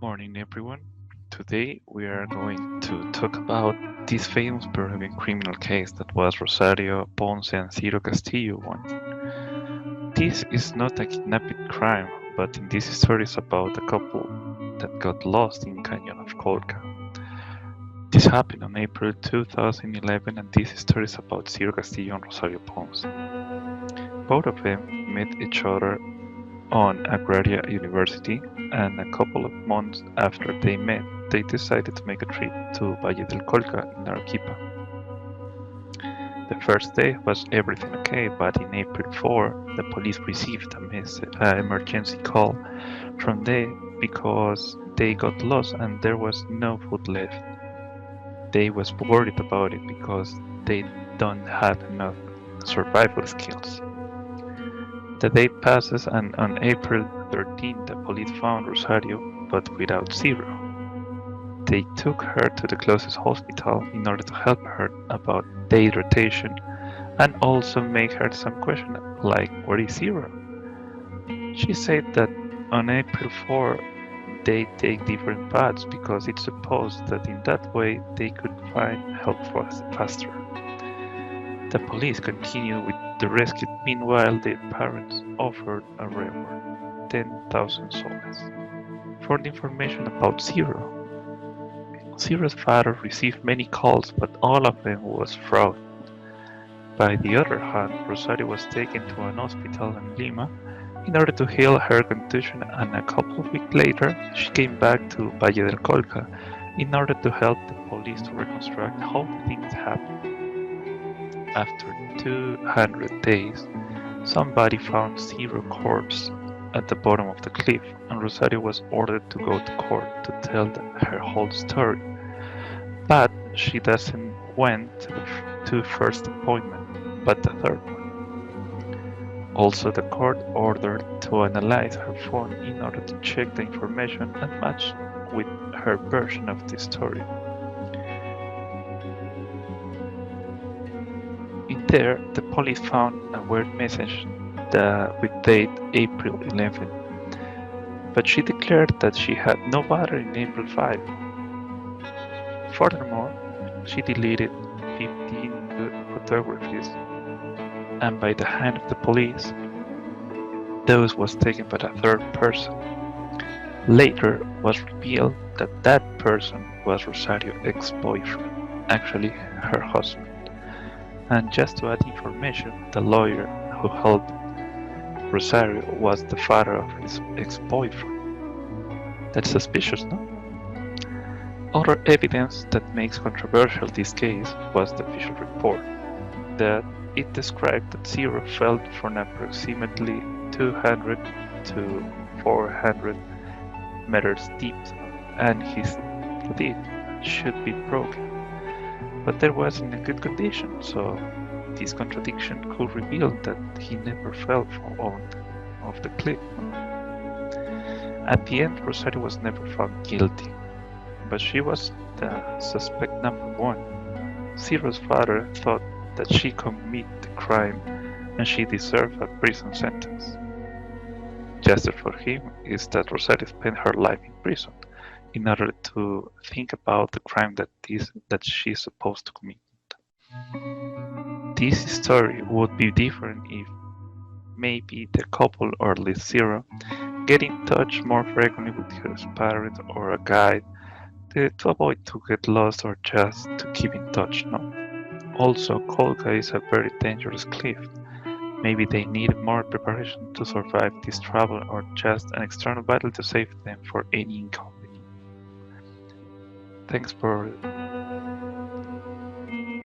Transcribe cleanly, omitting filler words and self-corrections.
Morning, everyone. Today we are going to talk about this famous Peruvian criminal case that was Rosario Ponce and Ciro Castillo one. This is not a kidnapping crime, but in this story is about a couple that got lost in Canyon of Colca. This happened on April 2011, and this story is about Ciro Castillo and Rosario Ponce. Both of them met each other on Agraria University, and a couple of months after they met, they decided to make a trip to Valle del Colca in Arequipa. The first day was everything okay, but in April 4, the police received an emergency call from them because they got lost and there was no food left. They was worried about it because they don't have enough survival skills. The day passes, and on April 13, the police found Rosario, but without Ciro. They took her to the closest hospital in order to help her about dehydration and also make her some questions like, where is Ciro? She said that on April 4, they take different paths because it's supposed that in that way they could find help faster. The police continued with the rescue. Meanwhile, the parents offered a reward, 10,000 soles, for the information about Ciro. Ciro's father received many calls, but all of them was fraud. By the other hand, Rosario was taken to an hospital in Lima in order to heal her contusion, and a couple of weeks later, she came back to Valle del Colca in order to help the police to reconstruct how things happened. After 200 days, somebody found Ciro corpse at the bottom of the cliff, and Rosario was ordered to go to court to tell her whole story. But she doesn't went to first appointment, but the third one. Also, the court ordered to analyze her phone in order to check the information and match with her version of the story. In there, the police found a weird message with date April 11, but she declared that she had no battery in April 5. Furthermore, she deleted 15 photographies, and by the hand of the police, those was taken by a third person. Later was revealed that that person was Rosario's ex-boyfriend, actually her husband. And just to add information, the lawyer who helped Rosario was the father of his ex-boyfriend. That's suspicious, no? Other evidence that makes controversial this case was the official report, that it described that Ciro fell from approximately 200 to 400 meters deep, and his teeth should be broken. But there was in a good condition, so this contradiction could reveal that he never fell off the cliff. At the end, Rosario was never found guilty, but she was the suspect number one. Ciro's father thought that she committed the crime and she deserved a prison sentence. Justice for him is that Rosario spent her life in prison in order to think about the crime that she's supposed to commit. This story would be different if maybe the couple, or at least Ciro, get in touch more frequently with his parents or a guide to avoid to get lost or just to keep in touch. No. Also, Colca is a very dangerous cliff. Maybe they needed more preparation to survive this travel, or just an external battle to save them for any inconvenience. Thanks for